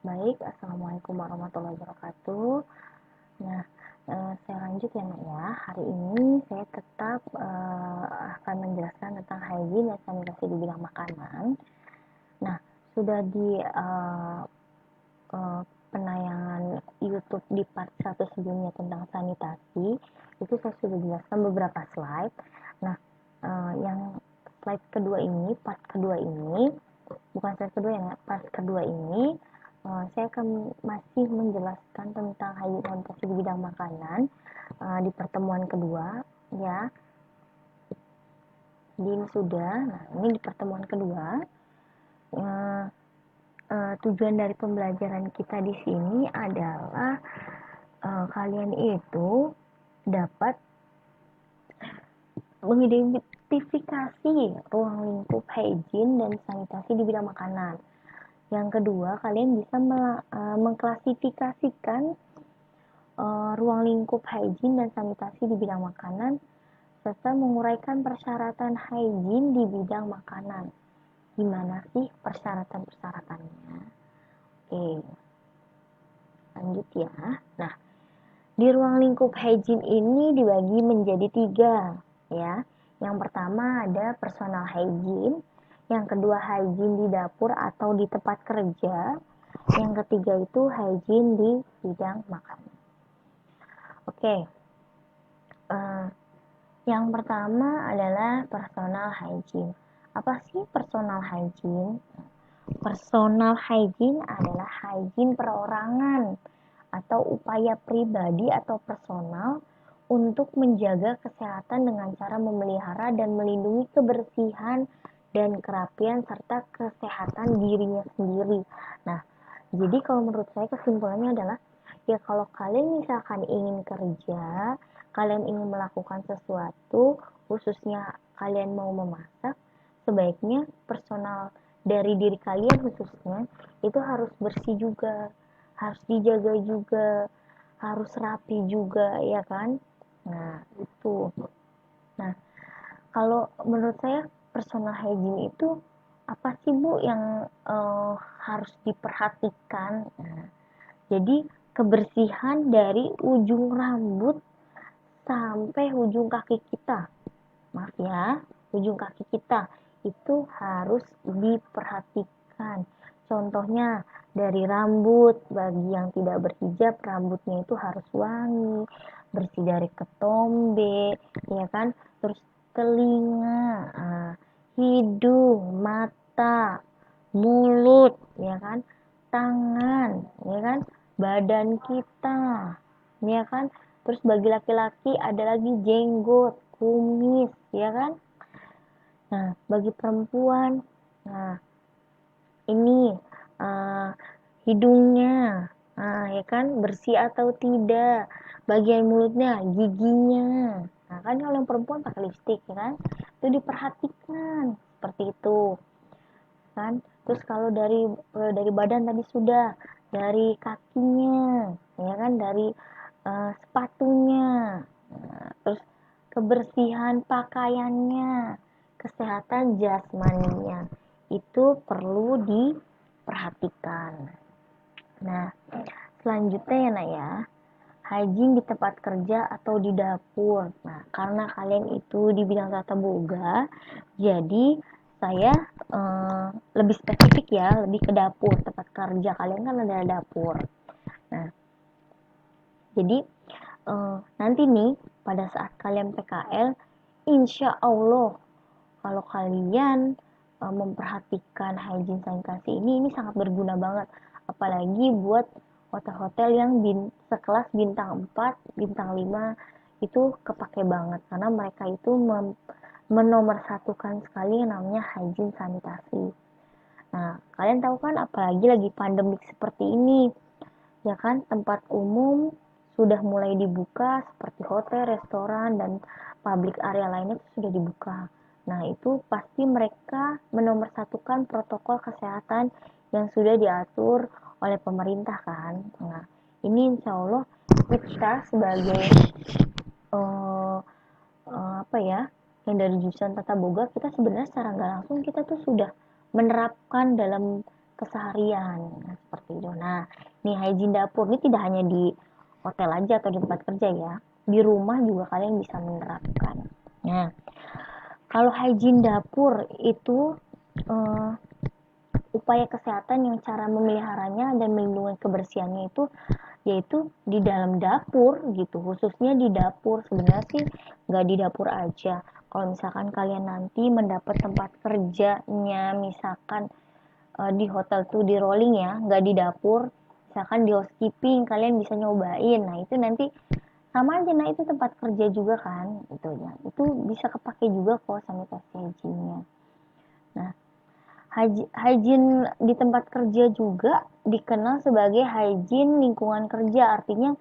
Baik, Assalamualaikum warahmatullahi wabarakatuh. Nah, saya lanjut ya, Nak ya. Hari ini saya tetap akan menjelaskan tentang hygiene dan sanitasi di bidang makanan. Nah, sudah di penayangan YouTube di part 1 sebelumnya tentang sanitasi, itu saya sudah jelaskan beberapa slide. Nah, yang slide kedua ini, part kedua ini, bukan slide kedua ya, part kedua ini, saya akan masih menjelaskan tentang hygiene sanitasi di bidang makanan di pertemuan kedua, ya. Jadi ini sudah, nah ini di pertemuan kedua. Tujuan dari pembelajaran kita di sini adalah kalian itu dapat mengidentifikasi ruang lingkup hygiene dan sanitasi di bidang makanan. Yang kedua, kalian bisa mengklasifikasikan ruang lingkup hygiene dan sanitasi di bidang makanan serta menguraikan persyaratan hygiene di bidang makanan. Gimana sih persyaratan-persyaratannya? Oke, lanjut ya. Nah, di ruang lingkup hygiene ini dibagi menjadi 3, ya. Yang pertama ada personal hygiene, yang kedua hygiene di dapur atau di tempat kerja, yang ketiga itu hygiene di bidang makanan. Oke, yang pertama adalah personal hygiene. Apa sih personal hygiene? Personal hygiene adalah hygiene perorangan atau upaya pribadi atau personal untuk menjaga kesehatan dengan cara memelihara dan melindungi kebersihan dan kerapian serta kesehatan dirinya sendiri. Nah, jadi kalau menurut saya kesimpulannya adalah ya kalau kalian misalkan ingin kerja, kalian ingin melakukan sesuatu, khususnya kalian mau memasak, sebaiknya personal dari diri kalian khususnya itu harus bersih juga, harus dijaga juga, harus rapi juga, ya kan? Nah, itu. Nah, kalau menurut saya personal hygiene itu apa sih Bu yang harus diperhatikan? Nah, jadi kebersihan dari ujung rambut sampai ujung kaki kita. Maaf ya, ujung kaki kita itu harus diperhatikan. Contohnya dari rambut, bagi yang tidak berhijab, rambutnya itu harus wangi, bersih dari ketombe, ya kan? Terus telinga, hidung, mata, mulut, ya kan? Tangan, ya kan? Badan kita, ya kan? Terus bagi laki-laki ada lagi jenggot, kumis, ya kan? Nah, bagi perempuan, nah ini hidungnya, ya kan bersih atau tidak, bagian mulutnya, giginya. Nah, kan kalau yang perempuan pakai lipstik, ya kan? Itu diperhatikan seperti itu, kan? Terus kalau dari badan tadi sudah, dari kakinya, ya kan? Dari sepatunya, terus kebersihan pakaiannya, kesehatan jasmaninya itu perlu diperhatikan. Nah, selanjutnya ya Nak ya, hygiene di tempat kerja atau di dapur. Nah, karena kalian itu di bidang tata boga, jadi saya lebih spesifik ya, lebih ke dapur, tempat kerja kalian kan ada dapur. Nah, jadi nanti nih pada saat kalian PKL, insya Allah kalau kalian memperhatikan hygiene sanitasi ini sangat berguna banget, apalagi buat hotel-hotel yang sekelas bintang 4, bintang 5 itu kepake banget karena mereka itu menomorsatukan sekali yang namanya hygiene sanitasi. Nah, kalian tahu kan apalagi lagi pandemik seperti ini, ya kan, tempat umum sudah mulai dibuka seperti hotel, restoran, dan public area lainnya itu sudah dibuka. Nah, itu pasti mereka menomorsatukan protokol kesehatan yang sudah diatur oleh pemerintah kan. Nah, ini insya Allah kita sebagai apa ya, yang dari jurusan tata boga, kita sebenarnya secara nggak langsung kita tuh sudah menerapkan dalam keseharian. Nah, seperti itu. Nah, nih hygiene dapur ini tidak hanya di hotel aja atau di tempat kerja ya. Di rumah juga kalian bisa menerapkan. Nah, kalau hygiene dapur itu uh, upaya kesehatan yang cara memeliharanya dan melindungi kebersihannya itu yaitu di dalam dapur gitu, khususnya di dapur. Sebenarnya sih nggak di dapur aja. Kalau misalkan kalian nanti mendapat tempat kerjanya misalkan di hotel tuh di rolling ya, nggak di dapur, misalkan di housekeeping kalian bisa nyobain. Nah itu nanti sama aja, nah itu tempat kerja juga kan gitu ya, itu bisa kepake juga kok sanitasi hygiene-nya. Nah, hygiene di tempat kerja juga dikenal sebagai hygiene lingkungan kerja, artinya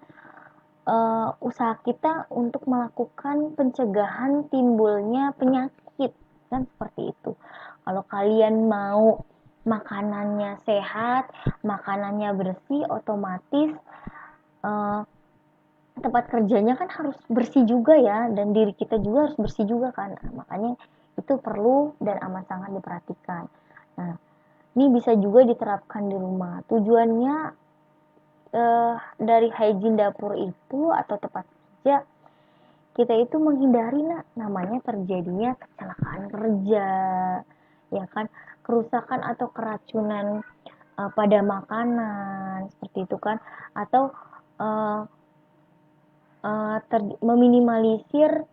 usaha kita untuk melakukan pencegahan timbulnya penyakit, kan seperti itu. Kalau kalian mau makanannya sehat, makanannya bersih, otomatis eh, tempat kerjanya kan harus bersih juga ya, dan diri kita juga harus bersih juga kan. Nah, makanya itu perlu dan amat sangat diperhatikan. Nah, ini bisa juga diterapkan di rumah. Tujuannya dari hygiene dapur itu atau tempat kerja, kita itu menghindari namanya terjadinya kecelakaan kerja, ya kan, kerusakan atau keracunan pada makanan seperti itu kan, atau uh, meminimalisir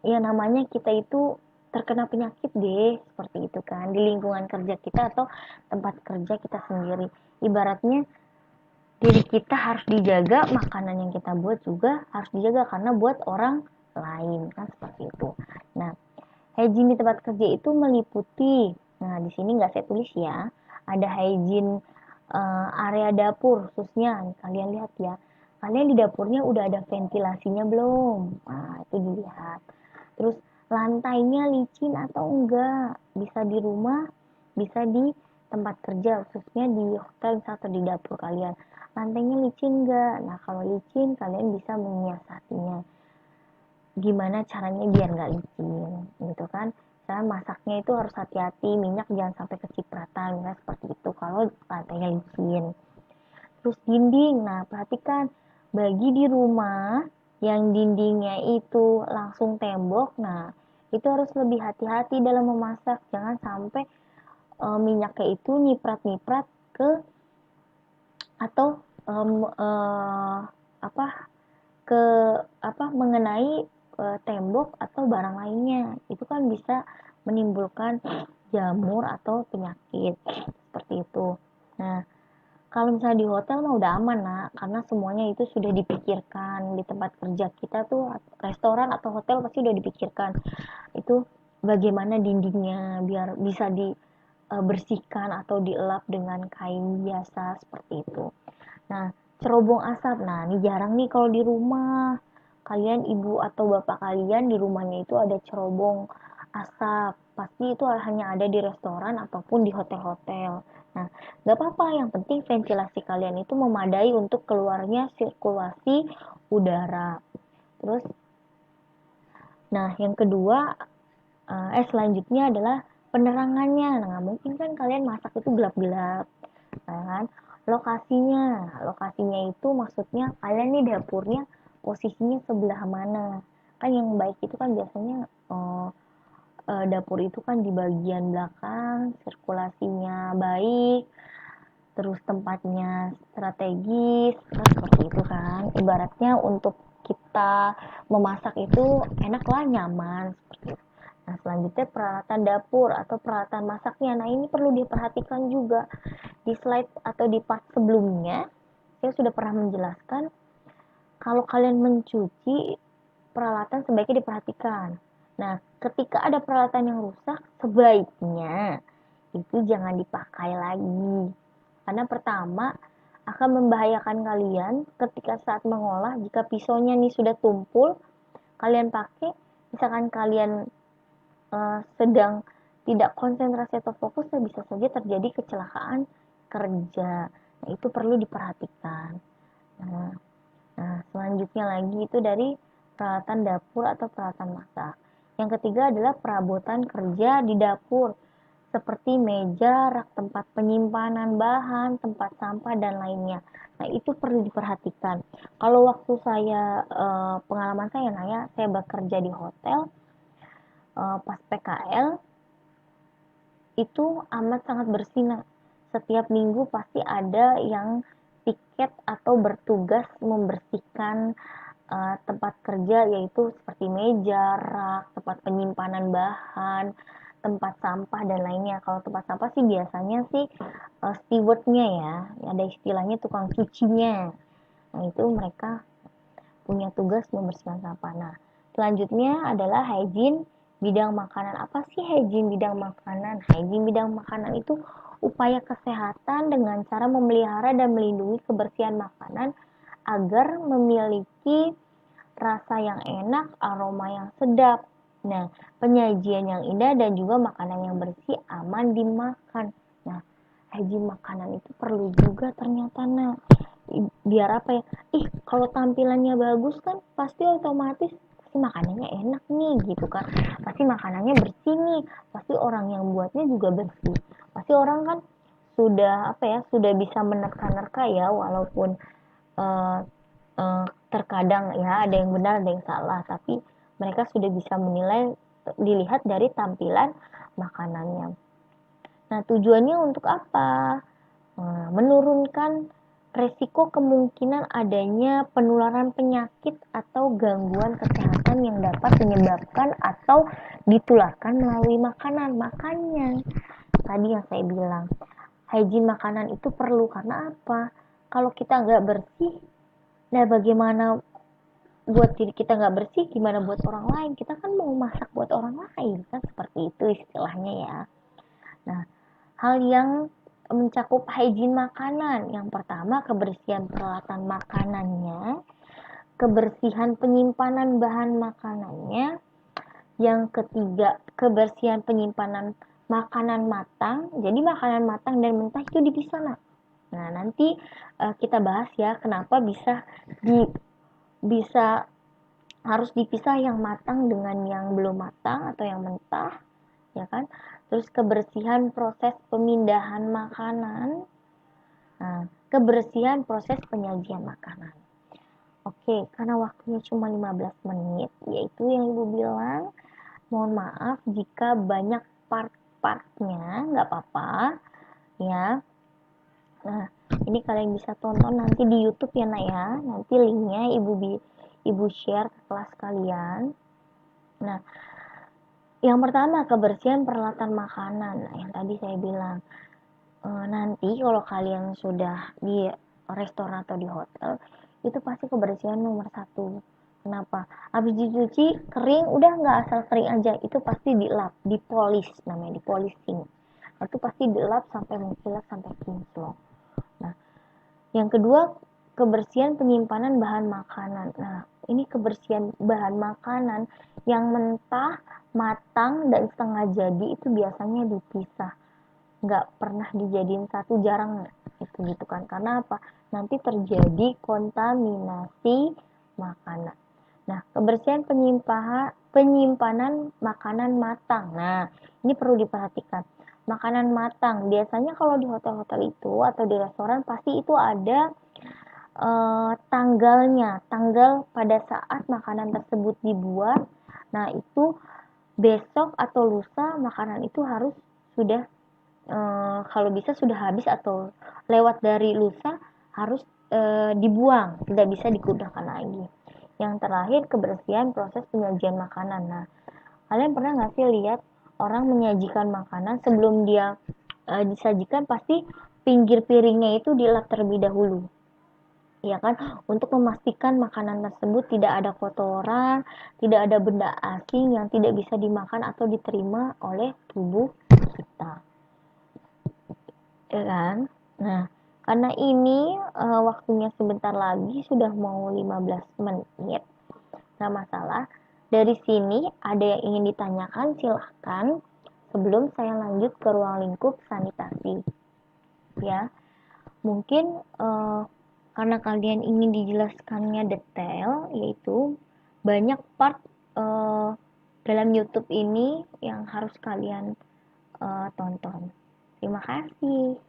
ya namanya kita itu terkena penyakit deh, seperti itu kan, di lingkungan kerja kita atau tempat kerja kita sendiri. Ibaratnya diri kita harus dijaga, makanan yang kita buat juga harus dijaga karena buat orang lain kan, seperti itu. Nah, hygiene di tempat kerja itu meliputi, nah di sini nggak saya tulis ya, ada hygiene area dapur khususnya. Kalian lihat ya, kalian di dapurnya udah ada ventilasinya belum? Nah itu dilihat. Terus lantainya licin atau enggak, bisa di rumah, bisa di tempat kerja, khususnya di hotel atau di dapur kalian, lantainya licin enggak. Nah kalau licin kalian bisa menyiasatinya, gimana caranya biar nggak licin gitu kan. Misalnya masaknya itu harus hati-hati, minyak jangan sampai kecipratan, misalnya seperti itu kalau lantainya licin. Terus dinding, nah perhatikan, bagi di rumah yang dindingnya itu langsung tembok, nah itu harus lebih hati-hati dalam memasak, jangan sampai minyaknya itu nyiprat-nyiprat ke atau apa ke mengenai tembok atau barang lainnya, itu kan bisa menimbulkan jamur atau penyakit seperti itu. Nah, kalau misalnya di hotel mah udah aman nak, karena semuanya itu sudah dipikirkan. Di tempat kerja kita tuh restoran atau hotel pasti udah dipikirkan itu bagaimana dindingnya biar bisa dibersihkan atau dielap dengan kain biasa seperti itu. Nah, cerobong asap. Nah, ini jarang nih kalau di rumah. Kalian ibu atau bapak kalian di rumahnya itu ada cerobong asap. Pasti itu hanya ada di restoran ataupun di hotel-hotel. Nah, nggak apa-apa. Yang penting ventilasi kalian itu memadai untuk keluarnya sirkulasi udara. Terus, nah yang kedua, selanjutnya adalah penerangannya. Nah, mungkin kan kalian masak itu gelap-gelap, kan? Lokasinya itu maksudnya kalian nih dapurnya posisinya sebelah mana? Kan yang baik itu kan biasanya dapur itu kan di bagian belakang, sirkulasinya baik, terus tempatnya strategis, kan seperti itu kan. Ibaratnya untuk kita memasak itu enak lah, nyaman seperti itu. Nah, selanjutnya peralatan dapur atau peralatan masaknya. Nah, ini perlu diperhatikan juga. Di slide atau di part sebelumnya, saya sudah pernah menjelaskan kalau kalian mencuci, peralatan sebaiknya diperhatikan. Nah, ketika ada peralatan yang rusak, sebaiknya itu jangan dipakai lagi. Karena pertama, akan membahayakan kalian ketika saat mengolah. Jika pisaunya nih sudah tumpul, kalian pakai, misalkan kalian sedang tidak konsentrasi atau fokus, bisa saja terjadi kecelakaan kerja. Nah, itu perlu diperhatikan. Nah, selanjutnya lagi itu dari peralatan dapur atau peralatan masak. Yang ketiga adalah perabotan kerja di dapur. seperti meja, rak tempat penyimpanan bahan, tempat sampah, dan lainnya. Nah, itu perlu diperhatikan. Kalau waktu saya, pengalaman saya bekerja di hotel, pas PKL, itu amat sangat bersih. Nah, setiap minggu pasti ada yang piket atau bertugas membersihkan tempat kerja, yaitu seperti meja, rak, tempat penyimpanan bahan, tempat sampah, dan lainnya. Kalau tempat sampah sih biasanya sih stewardnya ya, ada istilahnya tukang cucinya. Nah, itu mereka punya tugas membersihkan sampah. Nah, selanjutnya adalah hygiene bidang makanan. Apa sih hygiene bidang makanan? Hygiene bidang makanan itu upaya kesehatan dengan cara memelihara dan melindungi kebersihan makanan agar memiliki rasa yang enak, aroma yang sedap. Nah, penyajian yang indah dan juga makanan yang bersih, aman dimakan. Nah, hygiene makanan itu perlu juga ternyata. Nah, biar apa ya? Kalau tampilannya bagus kan pasti otomatis pasti makanannya enak nih gitu kan. Pasti makanannya bersih nih. Pasti orang yang buatnya juga bersih. Pasti orang kan sudah apa ya? Sudah bisa menerka-nerka ya, walaupun eh, terkadang ya ada yang benar ada yang salah, tapi mereka sudah bisa menilai dilihat dari tampilan makanannya. Nah, tujuannya untuk apa? Menurunkan resiko kemungkinan adanya penularan penyakit atau gangguan kesehatan yang dapat menyebabkan atau ditularkan melalui makanan. Makanya tadi yang saya bilang, hygiene makanan itu perlu. Karena apa? Kalau kita nggak bersih, nah bagaimana buat diri kita nggak bersih, gimana buat orang lain? Kita kan mau masak buat orang lain, kan seperti itu istilahnya ya. Nah, hal yang mencakup hygiene makanan. Yang pertama, kebersihan peralatan makanannya, kebersihan penyimpanan bahan makanannya. Yang ketiga, kebersihan penyimpanan makanan matang. Jadi makanan matang dan mentah itu dipisah. Nah, nanti kita bahas ya kenapa bisa harus dipisah yang matang dengan yang belum matang atau yang mentah, ya kan? Terus kebersihan proses pemindahan makanan. Nah, kebersihan proses penyajian makanan. Oke, karena waktunya cuma 15 menit, yaitu yang Ibu bilang, mohon maaf jika banyak part-partnya, nggak apa-apa, ya. Nah, ini kalian bisa tonton nanti di YouTube ya, Nak ya. Nanti linknya Ibu share ke kelas kalian. Nah, yang pertama kebersihan peralatan makanan. Nah, yang tadi saya bilang, nanti kalau kalian sudah di restoran atau di hotel, itu pasti kebersihan nomor satu. Kenapa? Habis dicuci kering, udah nggak asal kering aja, itu pasti dilap, dipolis, namanya dipolishing. Itu pasti dilap sampai mengkilap sampai kinclong. Nah, yang kedua, kebersihan penyimpanan bahan makanan. Nah, ini kebersihan bahan makanan yang mentah, matang, dan setengah jadi itu biasanya dipisah. Nggak pernah dijadiin satu, jarang itu gitu kan. Karena apa? Nanti terjadi kontaminasi makanan. Nah, kebersihan penyimpanan makanan matang. Nah, ini perlu diperhatikan. Makanan matang, biasanya kalau di hotel-hotel itu atau di restoran pasti itu ada tanggalnya, tanggal pada saat makanan tersebut dibuat. Nah, itu besok atau lusa makanan itu harus sudah kalau bisa sudah habis atau lewat dari lusa harus dibuang, tidak bisa digunakan lagi. Yang terakhir, kebersihan proses penyajian makanan. Nah, kalian pernah nggak sih lihat orang menyajikan makanan sebelum dia disajikan pasti pinggir piringnya itu dilap terlebih dahulu, ya kan, untuk memastikan makanan tersebut tidak ada kotoran, tidak ada benda asing yang tidak bisa dimakan atau diterima oleh tubuh kita, ya kan. Nah, karena ini waktunya sebentar lagi sudah mau 15 menit, nggak masalah. Dari sini ada yang ingin ditanyakan, silahkan sebelum saya lanjut ke ruang lingkup sanitasi, ya. Mungkin karena kalian ingin dijelaskannya detail, yaitu banyak part dalam YouTube ini yang harus kalian tonton. Terima kasih.